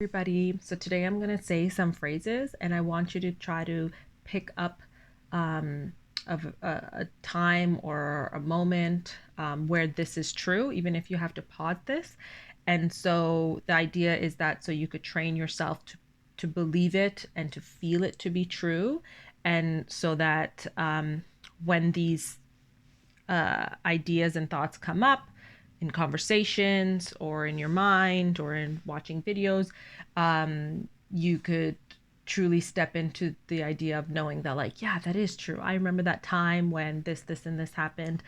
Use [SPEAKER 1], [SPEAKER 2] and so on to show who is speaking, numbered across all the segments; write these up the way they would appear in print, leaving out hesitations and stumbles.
[SPEAKER 1] Everybody. So today I'm going to say some phrases and I want you to try to pick up um, a time or a moment where this is true, even if you have to pause this. And so the idea is that so you could train yourself to believe it and to feel it to be true. And so that when these ideas and thoughts come up in conversations or in your mind or in watching videos, you could truly step into the idea of knowing that, like, yeah, that is true. I remember that time when this, and this happened.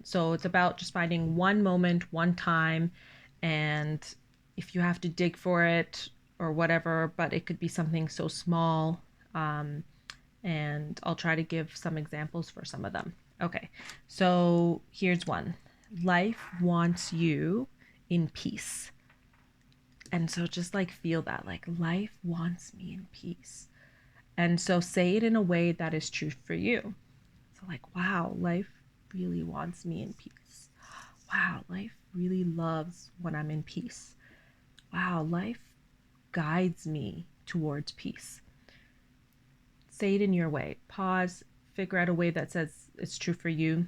[SPEAKER 1] So it's about just finding one moment, one time, and if you have to dig for it or whatever, but it could be something so small. And I'll try to give some examples for some of them. Okay, so here's one. Life wants you in peace. And so just like feel that, like life wants me in peace. And so say it in a way that is true for you. So, like, wow, life really wants me in peace. Wow, life really loves when I'm in peace. Wow, life guides me towards peace. Say it in your way. Pause, figure out a way that says it's true for you.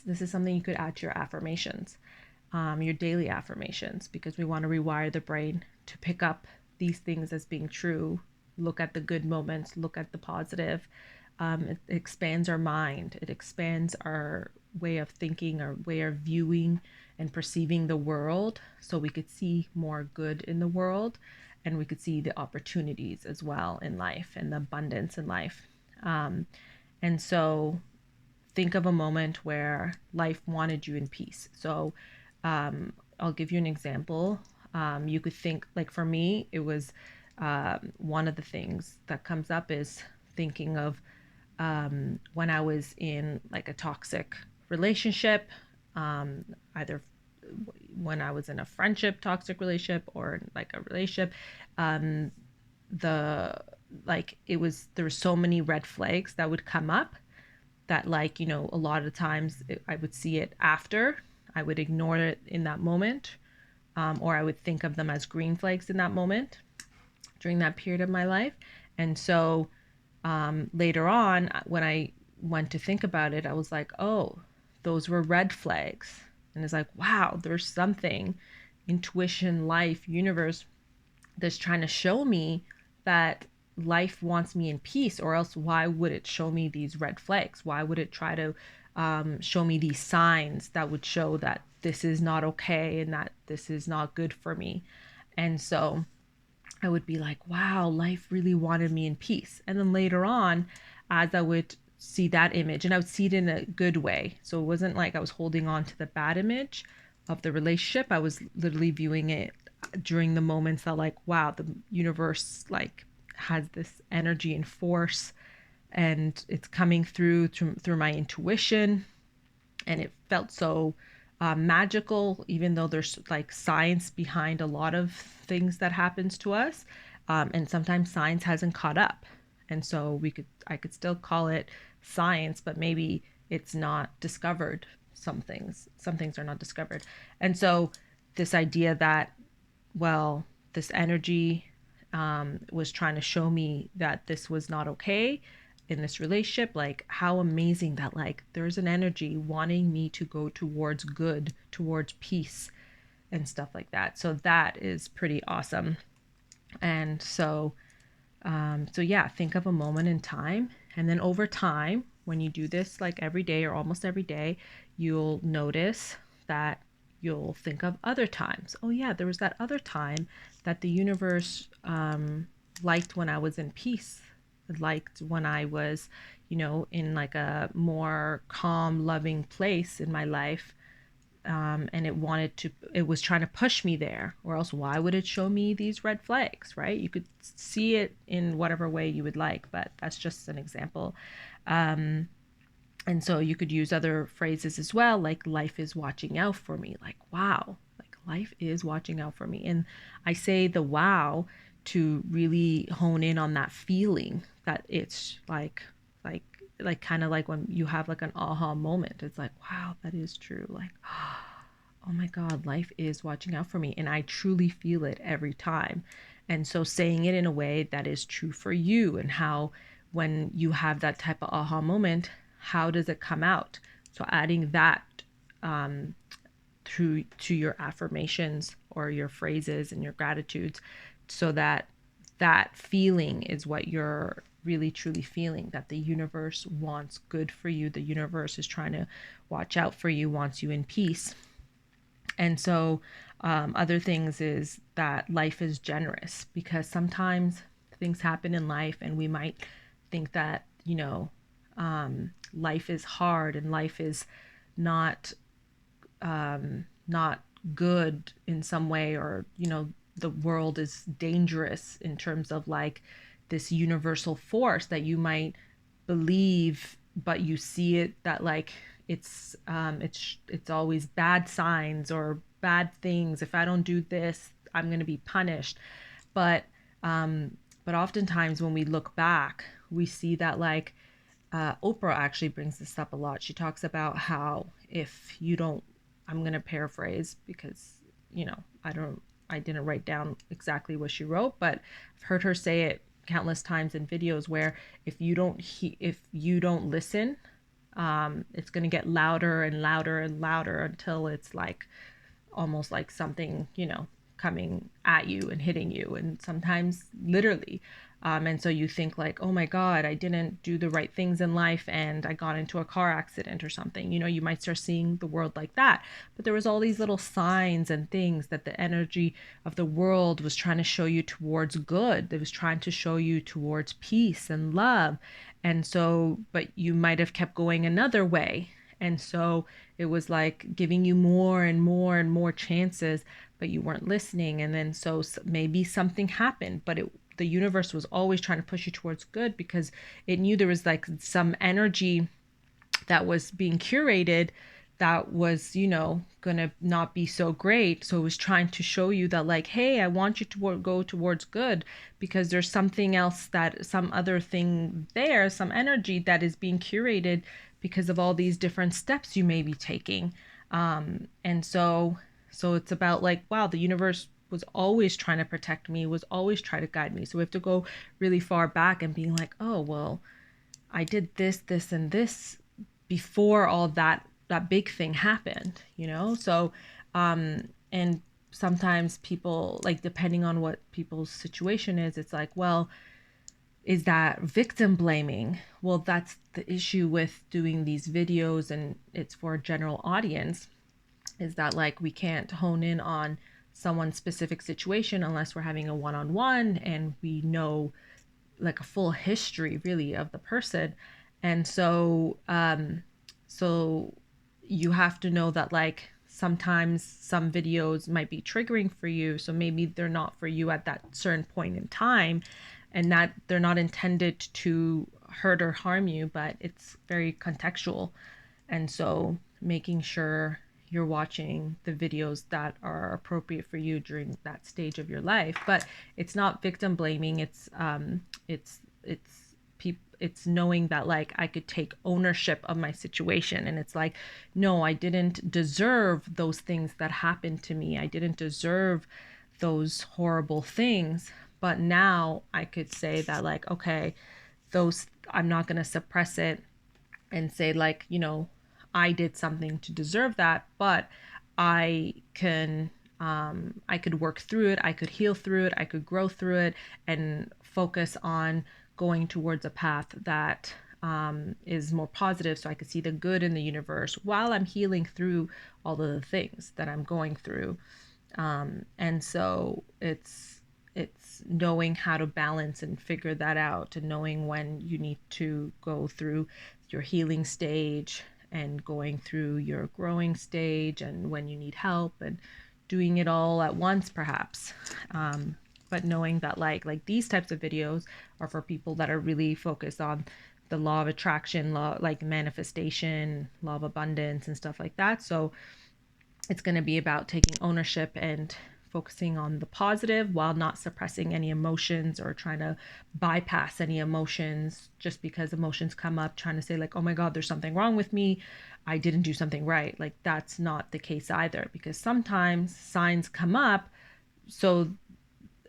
[SPEAKER 1] This is something you could add to your affirmations, your daily affirmations, because we want to rewire the brain to pick up these things as being true. Look at the good moments, look at the positive. It expands our mind. It expands our way of thinking, our way of viewing and perceiving the world, so we could see more good in the world and we could see the opportunities as well in life and the abundance in life. Um, and so think of a moment where life wanted you in peace. So I'll give you an example. You could think, like for me, it was one of the things that comes up is thinking of when I was in like a toxic relationship, either when I was in a friendship toxic relationship or like a relationship, um, the like it was there were so many red flags that would come up that, like, a lot of times I would see it after. I would ignore it in that moment, or I would think of them as green flags in that moment during that period of my life. And so later on, when I went to think about it, I was like, oh, those were red flags. And it's like, wow, there's something, intuition, life, universe, that's trying to show me that life wants me in peace, or else why would it show me these red flags? Why would it try to show me these signs that would show that this is not okay and that this is not good for me? And so I would be like, wow, life really wanted me in peace. And then later on, as I would see that image, and I would see it in a good way. So it wasn't like I was holding on to the bad image of the relationship. I was literally viewing it during the moments that, like, wow, the universe like has this energy and force, and it's coming through my intuition, and it felt so magical, even though there's like science behind a lot of things that happens to us, and sometimes science hasn't caught up, and so I could still call it science, but maybe it's not discovered. Some things are not discovered, and so this idea that, well, this energy was trying to show me that this was not okay in this relationship. Like, how amazing that, like, there's an energy wanting me to go towards good, towards peace, and stuff like that. So that is pretty awesome. And so yeah, think of a moment in time, and then over time, when you do this like every day or almost every day, you'll notice that you'll think of other times. Oh yeah, there was that other time that the universe liked when I was in peace. It liked when I was, in like a more calm, loving place in my life, and it was trying to push me there, or else why would it show me these red flags, right? You could see it in whatever way you would like, but that's just an example. um, and so you could use other phrases as well, like life is watching out for me. Like, wow, like life is watching out for me. And I say the wow to really hone in on that feeling that it's like like kind of like when you have like an aha moment. It's like, wow, that is true. Like, oh my God, life is watching out for me. And I truly feel it every time. And so saying it in a way that is true for you, and how when you have that type of aha moment, how does it come out? So adding that um, through to your affirmations or your phrases and your gratitudes, so that that feeling is what you're really truly feeling, that the universe wants good for you, the universe is trying to watch out for you, wants you in peace. And so other things is that life is generous, because sometimes things happen in life and we might think that, life is hard and life is not not good in some way, or the world is dangerous in terms of like this universal force that you might believe, but you see it that like it's always bad signs or bad things. If I don't do this, I'm going to be punished. But but oftentimes when we look back, we see that like Oprah actually brings this up a lot. She talks about how if you don't, I'm going to paraphrase because, I don't, I didn't write down exactly what she wrote, but I've heard her say it countless times in videos where if you don't listen, it's going to get louder and louder and louder until it's like almost like something, coming at you and hitting you, and sometimes literally. And so you think like, oh my God, I didn't do the right things in life and I got into a car accident or something. You might start seeing the world like that. But there was all these little signs and things that the energy of the world was trying to show you towards good. It was trying to show you towards peace and love. And so, but you might have kept going another way. And so it was like giving you more and more and more chances, but you weren't listening. And then so maybe something happened, but the universe was always trying to push you towards good, because it knew there was like some energy that was being curated that was, gonna not be so great. So it was trying to show you that like, hey, I want you to go towards good, because there's something else, that some other thing there, some energy that is being curated because of all these different steps you may be taking. And so it's about like, wow, the universe was always trying to protect me, was always trying to guide me. So we have to go really far back and being like, oh well, I did this and this before all that big thing happened, So and sometimes people, like, depending on what people's situation is, it's like, well, is that victim blaming? Well, that's the issue with doing these videos, and it's for a general audience, is that like we can't hone in on someone's specific situation unless we're having a one-on-one and we know like a full history really of the person. And so you have to know that like sometimes some videos might be triggering for you, so maybe they're not for you at that certain point in time, and that they're not intended to hurt or harm you, but it's very contextual. And so making sure you're watching the videos that are appropriate for you during that stage of your life. But it's not victim blaming. It's knowing that like I could take ownership of my situation, and it's like, no, I didn't deserve those things that happened to me. I didn't deserve those horrible things. But now I could say that like, okay, those, I'm not going to suppress it and say like, I did something to deserve that, but I can I could work through it, I could heal through it, I could grow through it, and focus on going towards a path that is more positive, so I could see the good in the universe while I'm healing through all of the things that I'm going through. And so it's knowing how to balance and figure that out, and knowing when you need to go through your healing stage and going through your growing stage, and when you need help, and doing it all at once perhaps. But knowing that like these types of videos are for people that are really focused on the law of attraction, law, like manifestation, law of abundance and stuff like that. So it's going to be about taking ownership and focusing on the positive while not suppressing any emotions or trying to bypass any emotions just because emotions come up, trying to say like, oh my God, there's something wrong with me. I didn't do something right. Like that's not the case either, because sometimes signs come up. So,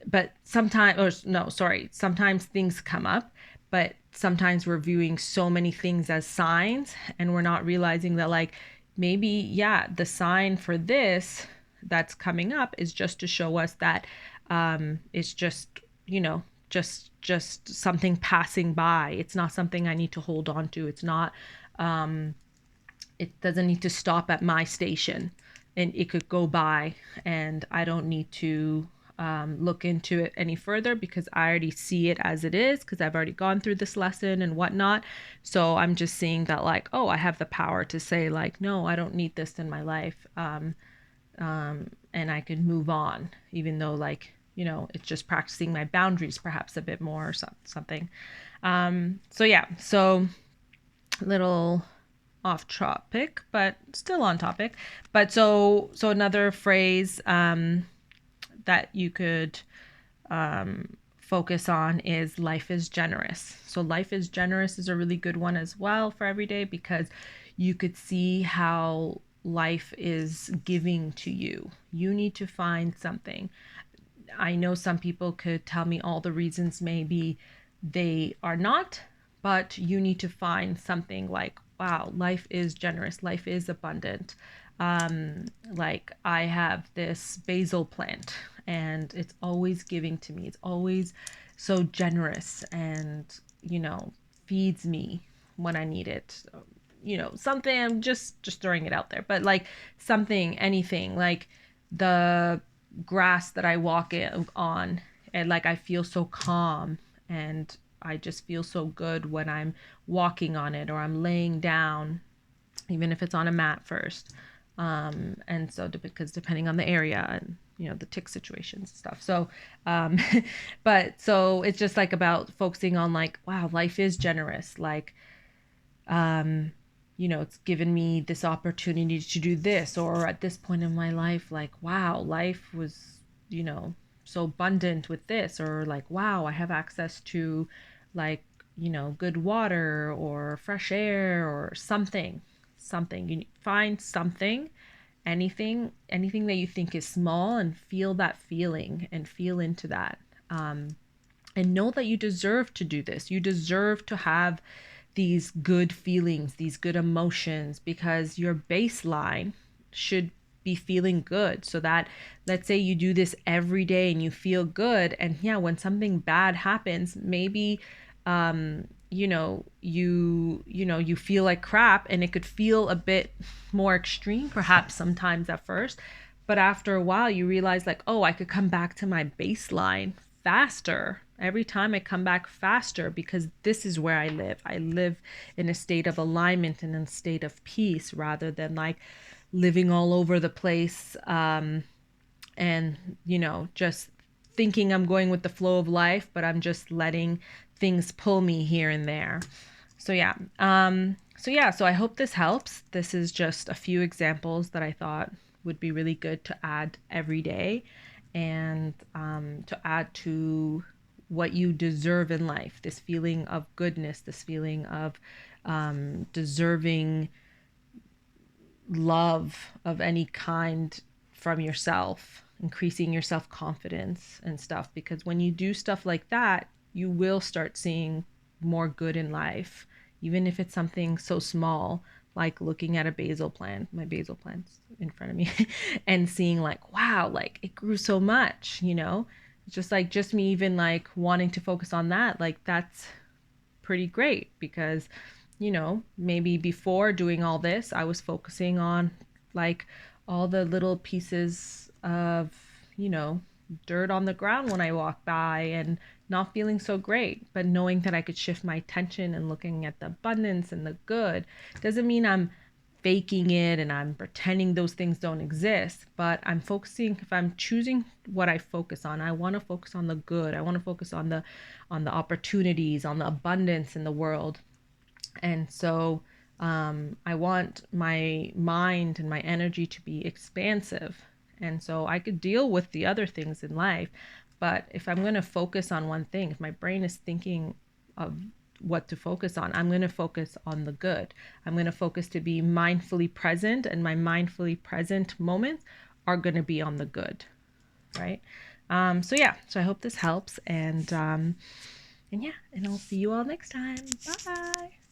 [SPEAKER 1] but sometimes, or no, sorry, sometimes things come up, but sometimes we're viewing so many things as signs and we're not realizing that like maybe, yeah, the sign for this that's coming up is just to show us that it's just, you know, just something passing by. It's not something I need to hold on to. It's not it doesn't need to stop at my station, and it could go by and I don't need to look into it any further because I already see it as it is, because I've already gone through this lesson and whatnot. So I'm just seeing that like, oh, I have the power to say like, no, I don't need this in my life. And I can move on, even though like, you know, it's just practicing my boundaries perhaps a bit more or something. So yeah, so little off topic, but still on topic. But so another phrase that you could focus on is life is generous. So life is generous is a really good one as well for every day, because you could see how life is giving to you. You need to find something. I know some people could tell me all the reasons maybe they are not, but you need to find something like, wow, life is generous, life is abundant. Like I have this basil plant and it's always giving to me. It's always so generous and, you know, feeds me when I need it. You know, something, I'm just throwing it out there, but like something, anything, like the grass that I walk on, and like I feel so calm and I just feel so good when I'm walking on it or I'm laying down, even if it's on a mat first. And so because depending on the area and, you know, the tick situations and stuff. So, but so it's just like about focusing on like, wow, life is generous. Like, you know, it's given me this opportunity to do this, or at this point in my life, like, wow, life was, you know, so abundant with this, or like, wow, I have access to like, you know, good water or fresh air or something. You find something, anything that you think is small, and feel that feeling and feel into that. And know that you deserve to do this. You deserve to have these good feelings, these good emotions, because your baseline should be feeling good. So that, let's say you do this every day and you feel good, and yeah, when something bad happens, maybe you know, you feel like crap, and it could feel a bit more extreme perhaps sometimes at first, but after a while you realize like, oh, I could come back to my baseline faster every time. I come back faster because this is where I live in a state of alignment and in a state of peace, rather than like living all over the place, and, you know, just thinking I'm going with the flow of life, but I'm just letting things pull me here and there. So yeah. So I hope this helps. This is just a few examples that I thought would be really good to add every day, and to add to what you deserve in life. This feeling of goodness, this feeling of deserving love of any kind from yourself, increasing your self confidence and stuff. Because when you do stuff like that, you will start seeing more good in life, even if it's something so small like looking at a basil plant, my basil plant's in front of me, and seeing like, wow, like it grew so much, you know, just like just me even like wanting to focus on that, like that's pretty great. Because, you know, maybe before doing all this, I was focusing on like all the little pieces of, you know, dirt on the ground when I walk by, and not feeling so great. But knowing that I could shift my attention and looking at the abundance and the good doesn't mean I'm faking it and I'm pretending those things don't exist, but I'm focusing. If I'm choosing what I focus on, I want to focus on the good. I want to focus on the opportunities, on the abundance in the world. And so I want my mind and my energy to be expansive And so I could deal with the other things in life, but if I'm going to focus on one thing, if my brain is thinking of what to focus on, I'm going to focus on the good. I'm going to focus to be mindfully present, and my mindfully present moments are going to be on the good, right? So yeah, so I hope this helps, and yeah, and I'll see you all next time. Bye.